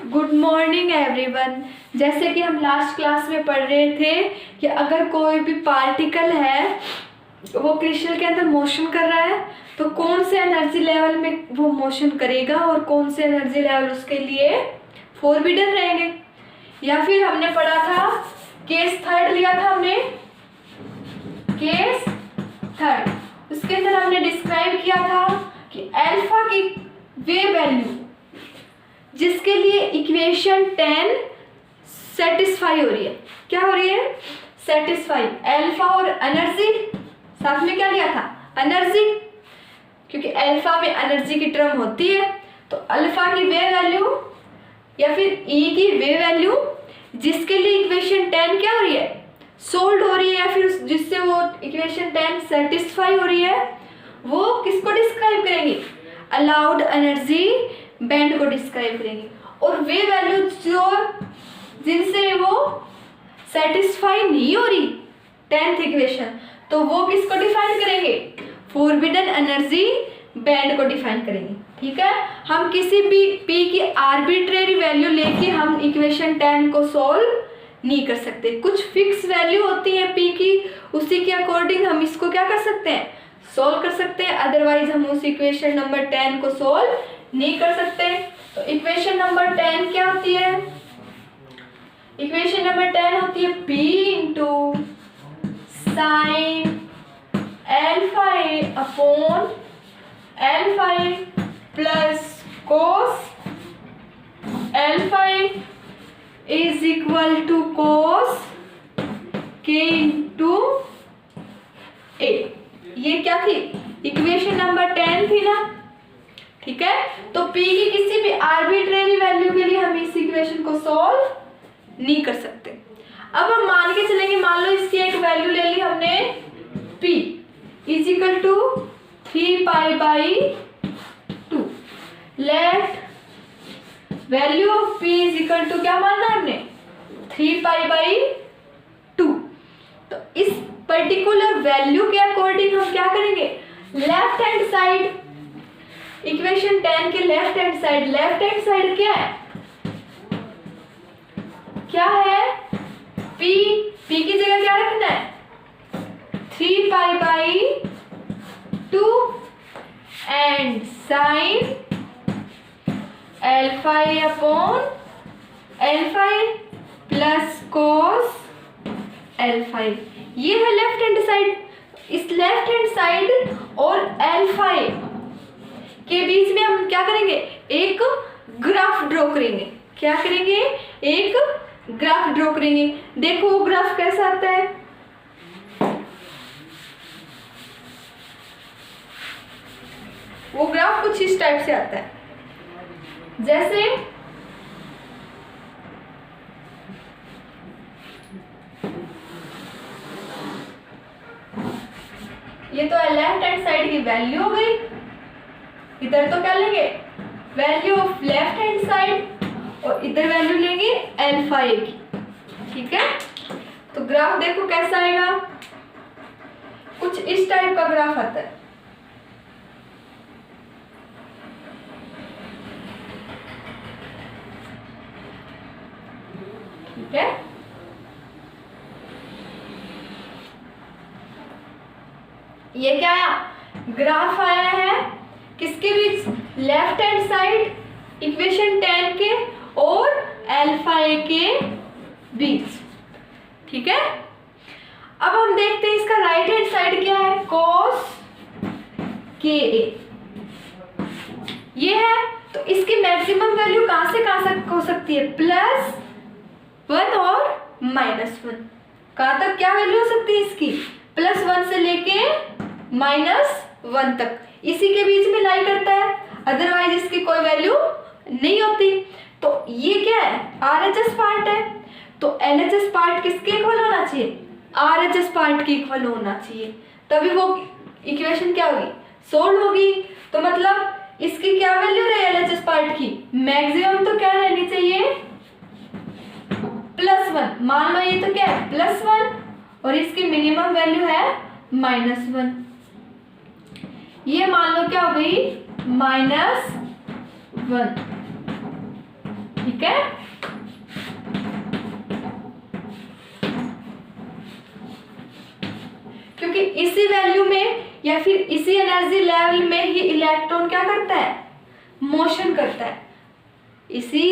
Good morning everyone. जैसे कि हम लास्ट क्लास में पढ़ रहे थे कि अगर कोई भी पार्टिकल है वो क्रिस्टल के अंदर मोशन कर रहा है तो कौन से एनर्जी लेवल में वो मोशन करेगा और कौन से एनर्जी लेवल उसके लिए फॉरबिडन रहेंगे। या फिर हमने पढ़ा था केस थर्ड लिया था हमने, केस थर्ड, उसके अंदर हमने डिस्क्राइब किया था कि अल्फा की वे वैल्यू जिसके लिए इक्वेशन 10 सेटिस्फाई हो रही है। क्या हो रही है? सेटिस्फाई। अल्फा और एनर्जी साथ में क्या लिया था? एनर्जी, क्योंकि अल्फा में एनर्जी की टर्म होती है। तो अल्फा की वे वैल्यू या फिर ई की वे वैल्यू जिसके लिए इक्वेशन 10 क्या हो रही है? सोल्व हो रही है, या फिर जिससे वो इक्वेशन 10 सेटिस्फाई हो रही है, वो किसको डिस्क्राइब करेंगे? अलाउड एनर्जी बैंड को डिस्क्राइब करेंगे। और वे वैल्यू जो जिनसे वो सेटिस्फाई नहीं हो रही 10th इक्वेशन, तो वो किसको डिफाइन करेंगे? फॉरबिडन एनर्जी बैंड को डिफाइन करेंगे। ठीक है, हम किसी भी पी की आर्बिट्रेरी वैल्यू लेके हम इक्वेशन 10 को सॉल्व नहीं कर सकते। कुछ फिक्स वैल्यू होती है पी की, उसी के अकॉर्डिंग हम इसको क्या कर सकते हैं? सॉल्व कर सकते हैं। अदरवाइज हम उस इक्वेशन नंबर 10 को सॉल्व नहीं कर सकते। तो इक्वेशन नंबर 10 क्या होती है? इक्वेशन नंबर 10 होती है P into sine alpha a upon alpha a plus cos alpha a is equal to cos के इंटू ए। ये क्या थी? इक्वेशन नंबर 10 थी ना। ठीक है, तो P की किसी भी आर्बिट्रेरी वैल्यू के लिए हम इस इक्वेशन को सॉल्व नहीं कर सकते। अब हम मान के चलेंगे, मान लो इसकी एक वैल्यू ले ली हमने P is equal to 3 pi by 2। Let value of P is equal to क्या मानना है हमने? 3 पाई बाई 2। तो इस पर्टिकुलर वैल्यू के अकॉर्डिंग हम क्या करेंगे? लेफ्ट हैंड साइड, इक्वेशन 10 के लेफ्ट हैंड साइड क्या है? क्या है? P की जगह क्या रखना है? 3 pi by 2 and sine alpha a upon alpha a plus cos alpha a. ये है लेफ्ट हैंड साइड। इस लेफ्ट हैंड साइड और अल्फा ए के बीच में हम क्या करेंगे? एक ग्राफ ड्रॉ करेंगे। क्या करेंगे? एक ग्राफ ड्रॉ करेंगे। देखो वो ग्राफ कैसा आता है? वो ग्राफ कुछ इस टाइप से आता है, जैसे ये तो लेफ्ट हैंड साइड की वैल्यू हो गई। इधर तो क्या लेंगे? Value of left hand side, और इधर वैल्यू लेंगे अल्फा ए की। ठीक है, तो ग्राफ देखो कैसा आएगा, कुछ इस टाइप का ग्राफ आता है। ठीक है, ये क्या आया? ग्राफ आया है किसके बीच? लेफ्ट हैंड साइड इक्वेशन 10 के और अल्फा ए के बीच। ठीक है, अब हम देखते हैं इसका राइट हैंड साइड क्या है? कॉस के ए ये है। तो इसकी मैक्सिमम वैल्यू कहां से हो सकती है? +1 और -1। कहां तक क्या वैल्यू हो सकती है इसकी? +1 से लेके -1 तक, इसी के बीच में लाई करता है। अदरवाइज इसकी कोई वैल्यू नहीं होती। तो ये क्या है? RHS पार्ट है। तो LHS पार्ट किसके इक्वल होना चाहिए? RHS पार्ट के इक्वल होना चाहिए, तभी वो इक्वेशन क्या होगी? सोल्व होगी। तो मतलब इसकी क्या वैल्यू रहे LHS पार्ट की? मैक्सिमम तो क्या रहनी चाहिए? +1। मान लो ये तो क्या है? +1, और इसकी मिनिमम वैल्यू है -1। ये मान लो क्या हो गई? -1। ठीक है, क्योंकि इसी वैल्यू में या फिर इसी एनर्जी लेवल में ही इलेक्ट्रॉन क्या करता है, मोशन करता है। इसी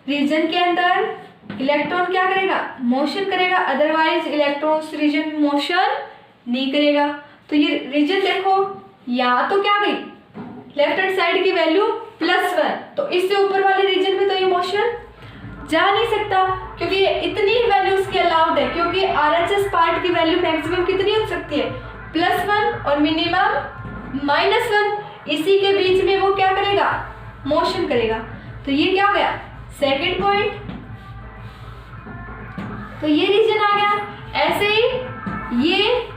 रीजन के अंदर इलेक्ट्रॉन क्या करेगा, मोशन करेगा, अदरवाइज इलेक्ट्रॉन उस रीजन में मोशन नहीं करेगा। तो ये रीजन देखो, यहाँ तो क्या गई, लेफ्ट हैंड साइड की वैल्यू +1, तो इससे ऊपर वाले रीजन में तो ये मोशन जा नहीं सकता, क्योंकि ये इतनी वैल्यूज की अलाउड है, क्योंकि RHS पार्ट की वैल्यू मैक्सिमम कितनी हो सकती है, +1 और मिनिमम -1। इसी के बीच में वो क्या करेगा, मोशन करेगा। तो ये क्या हो गया, सेकंड पॉइंट। तो ये रीजन आ गया। ऐसे ही ये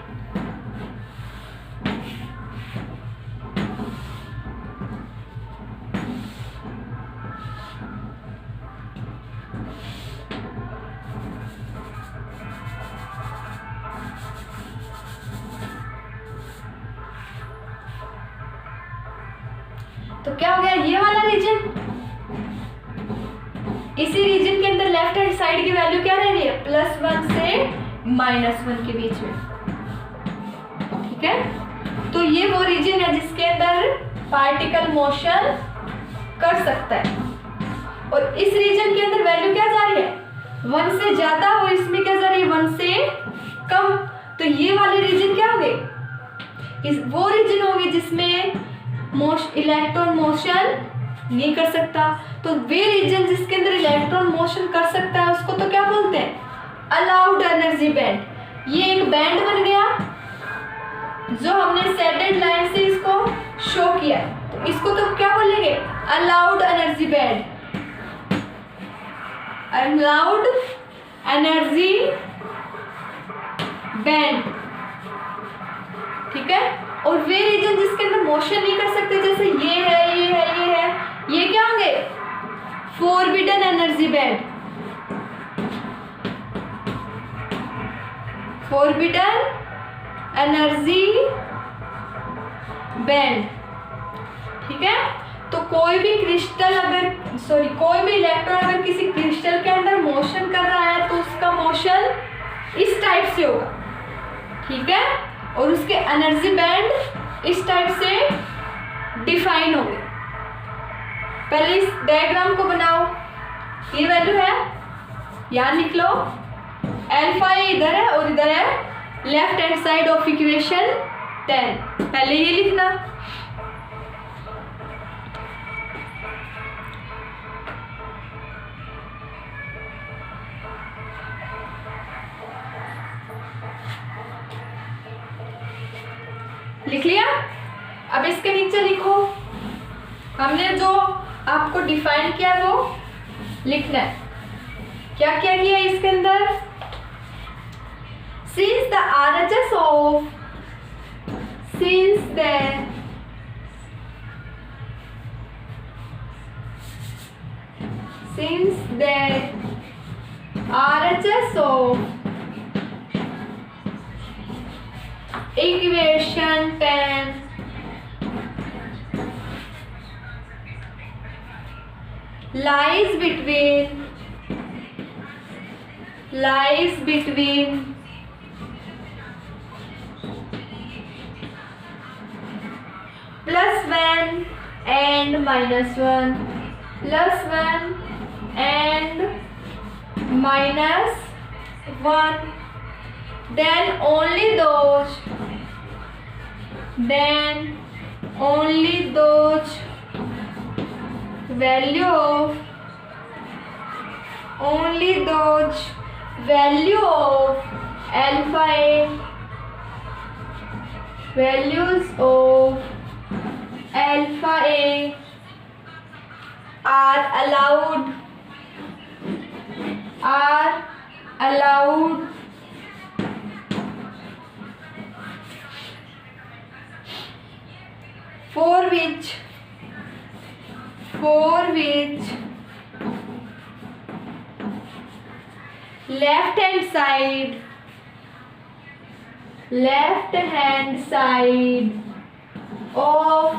तो क्या हो गया, ये वाला रीजन, इसी रीजन के अंदर लेफ्ट हैंड साइड की वैल्यू क्या रह रही है, +1 से -1 के बीच में। ठीक है, तो ये वो रीजन है जिसके अंदर पार्टिकल मोशन कर सकता है, और इस रीजन के अंदर वैल्यू क्या जा रही है, 1 से ज्यादा, और इसमें क्या जा रही है, 1 से कम। तो ये वाले रीजन क्या हो गए, वो रीजन होगी जिसमें इलेक्ट्रॉन मोशन नहीं कर सकता। तो वे रीजन जिसके अंदर इलेक्ट्रॉन मोशन कर सकता है उसको तो क्या बोलते हैं, अलाउड एनर्जी बैंड। ये एक बैंड बन गया जो हमने सेडेड लाइन से इसको शो किया, तो इसको तो क्या बोलेंगे, allowed energy band, allowed energy band. ठीक है, और वे रीजन जिसके अंदर मोशन नहीं कर सकते, जैसे ये है, ये है, ये है, ये क्या होंगे, forbidden energy band, forbidden energy band. ठीक है, तो कोई भी क्रिस्टल अगर कोई भी इलेक्ट्रॉन अगर किसी क्रिस्टल के अंदर मोशन कर रहा है तो उसका मोशन इस टाइप से होगा। ठीक है, और उसके एनर्जी बैंड इस टाइप से डिफाइन होंगे। पहले इस डायग्राम को बनाओ, ये वैल्यू है, यहाँ लिख लो, अल्फा ए इधर है और इधर है left hand side of equation 10। पहले ये लिखना, लिख लिया। अब इसके नीचे लिखो, हमने जो आपको डिफाइन किया वो लिखना है। क्या क्या किया इसके अंदर, since the RHS of equation 10 lies between +1 and -1, +1 and -1, then only those value of alpha A, values of alpha A are allowed for which left hand side of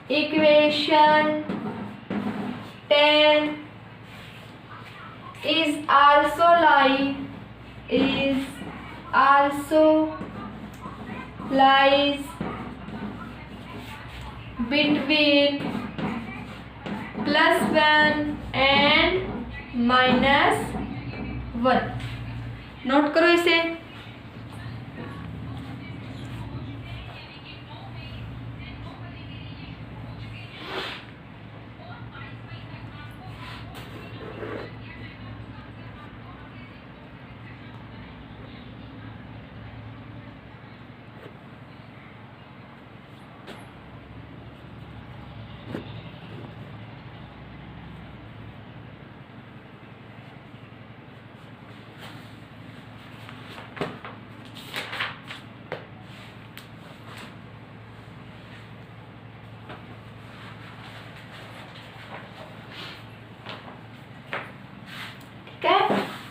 equation 10 is also lies between +1 and -1। Note करो इसे।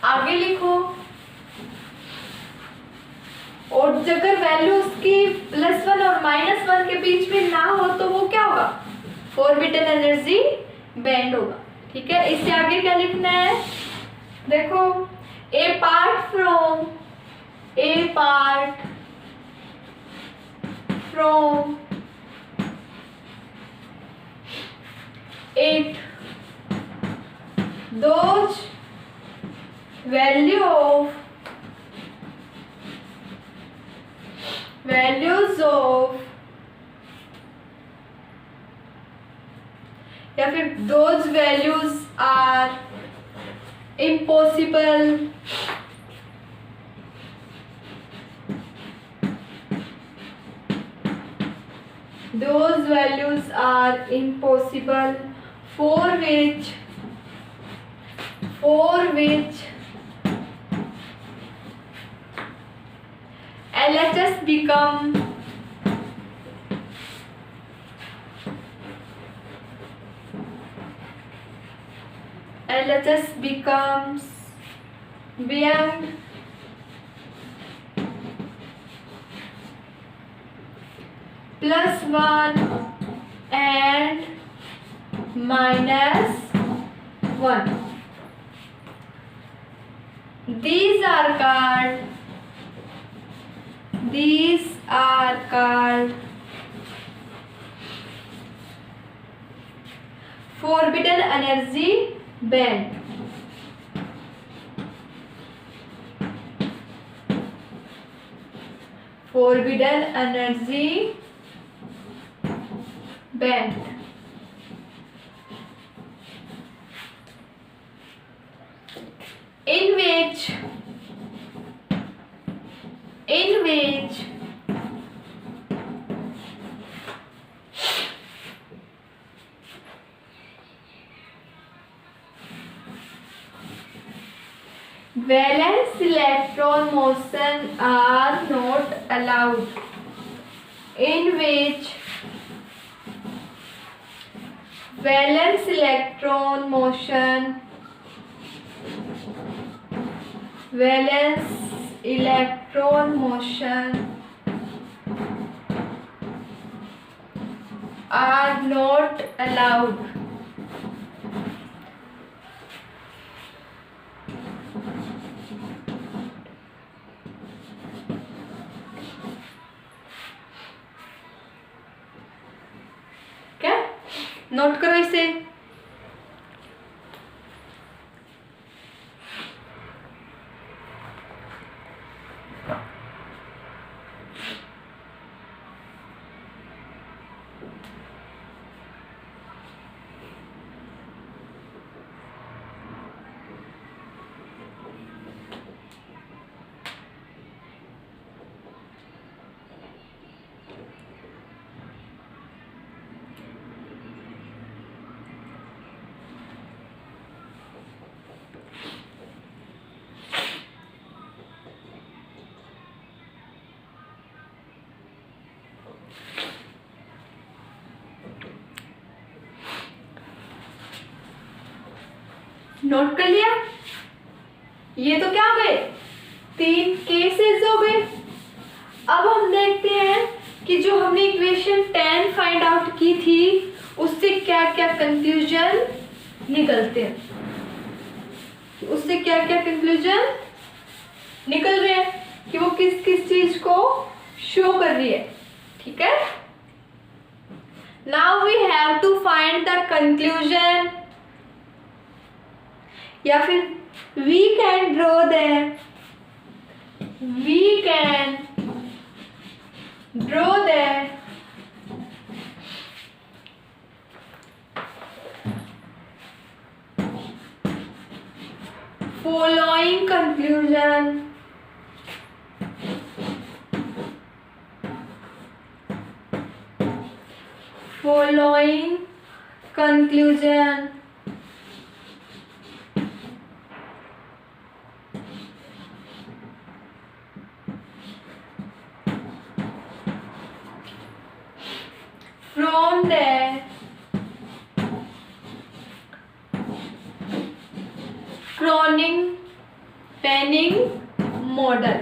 आगे लिखो। और अगर value उसकी +1 और -1 के बीच में ना हो तो वो क्या होगा? फॉरबिडन एनर्जी बैंड होगा। ठीक है, इससे आगे क्या लिखना है? देखो, apart from it, those values of या फिर those values are impossible for which LHS becomes beyond +1 and -1. These are called forbidden energy band. Forbidden energy band. In which valence electron motion are not allowed. In which valence electron motion are not allowed. क्या? Note करो इसे। Note कर लिया? ये तो क्या हो गए? 3 केसेस हो गए। अब हम देखते हैं कि जो हमने इक्वेशन 10 फाइंड आउट की थी उससे क्या क्या कंक्लूजन निकलते हैं। उससे क्या क्या कंक्लूजन निकल रहे हैं कि वो किस किस चीज को शो कर रही है। ठीक है, now we have to find the conclusion, या फिर we can draw the following conclusion. From the Cronin Penning model.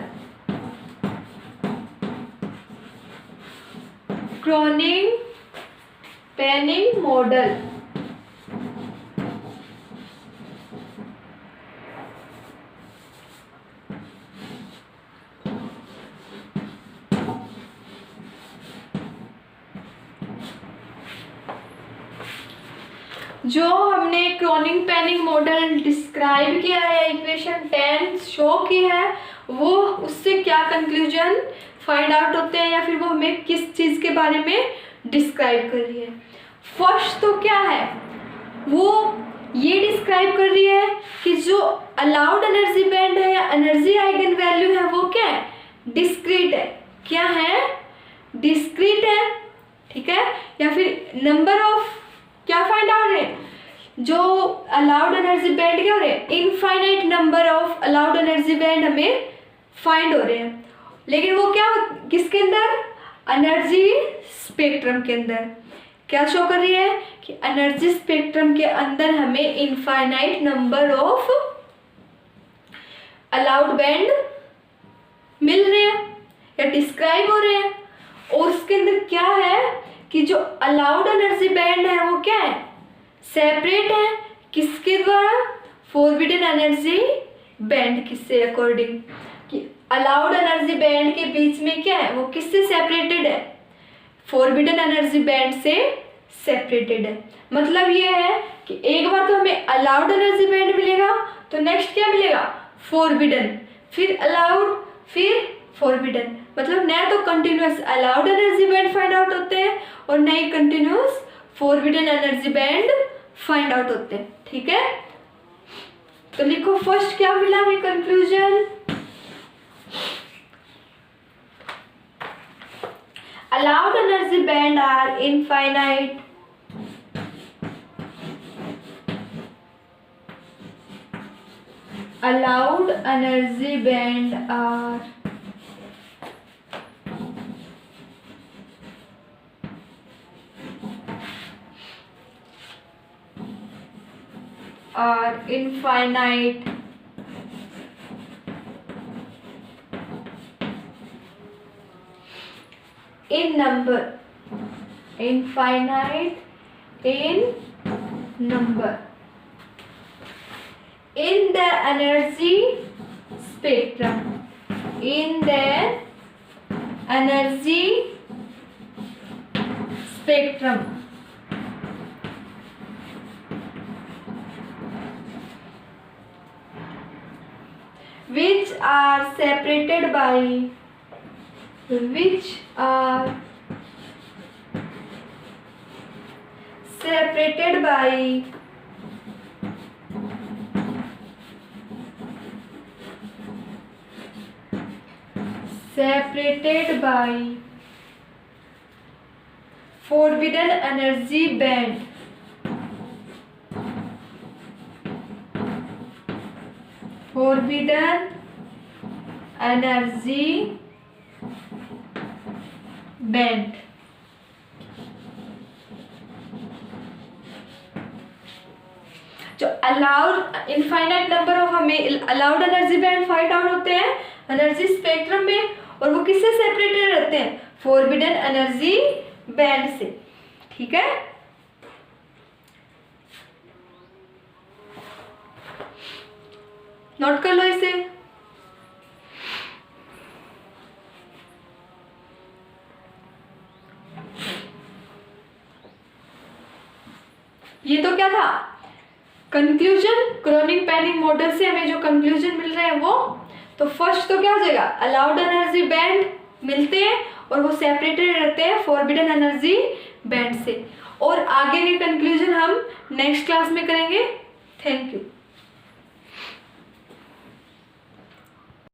Cronin Penning model. जो हमने क्रॉनिंग पेनिंग मॉडल डिस्क्राइब किया है, इक्वेशन 10 शो की है, वो उससे क्या कंक्लूजन फाइंड आउट होते हैं, या फिर वो हमें किस चीज़ के बारे में डिस्क्राइब कर रही है। फर्स्ट तो क्या है, वो ये डिस्क्राइब कर रही है कि जो अलाउड एनर्जी बैंड है या एनर्जी आइगन वैल्यू है वो क्या है, डिस्क्रीट है। क्या है, डिस्क्रीट है। ठीक है, या फिर नंबर ऑफ क्या फाइंड आउट है, जो अलाउड एनर्जी बैंड क्या हो रहे हैं, infinite number of allowed energy band हमें फाइंड हो रहे हैं। लेकिन वो क्या किसके अंदर, एनर्जी स्पेक्ट्रम के अंदर क्या शो कर रही है कि एनर्जी स्पेक्ट्रम के अंदर हमें infinite number of allowed band मिल रहे हैं या डिस्क्राइब हो रहे हैं। और उसके अंदर क्या है कि जो अलाउड एनर्जी बैंड है वो क्या है, सेपरेट है। किसके द्वारा, फॉरबिडन एनर्जी बैंड किससे अकॉर्डिंग, कि अलाउड एनर्जी बैंड के बीच में क्या है, वो किससे सेपरेटेड है, फॉरबिडन एनर्जी बैंड से सेपरेटेड है। मतलब ये है कि एक बार तो हमें अलाउड एनर्जी बैंड मिलेगा, तो नेक्स्ट क्या मिलेगा, फॉरबिडन, फिर अलाउड, फिर फॉरबिडन। मतलब नए तो continuous allowed energy band find out होते हैं और नए continuous forbidden energy band find out होते हैं। ठीक है, तो लिखो फर्स्ट क्या मिला हमें conclusion, allowed energy band are infinite. Allowed energy band are infinite in number, infinite in number in the energy spectrum, in the energy spectrum, which are separated by, which are separated by forbidden energy band, forbidden energy band. जो allowed infinite number of हमें allowed energy band find out होते हैं energy spectrum में, और वो किससे separated रहते हैं, फॉरबिडन एनर्जी बैंड से। ठीक है, नोट कर लो इसे। ये तो क्या था, कंक्लूजन। क्रोनिग पेनिंग मॉडल से हमें जो कंक्लूजन मिल रहे हैं वो, तो फर्स्ट तो क्या हो जाएगा, अलाउड एनर्जी बैंड मिलते हैं और वो सेपरेटेड रहते हैं फॉरबिडन एनर्जी बैंड से। और आगे के कंक्लूजन हम नेक्स्ट क्लास में करेंगे। Thank you.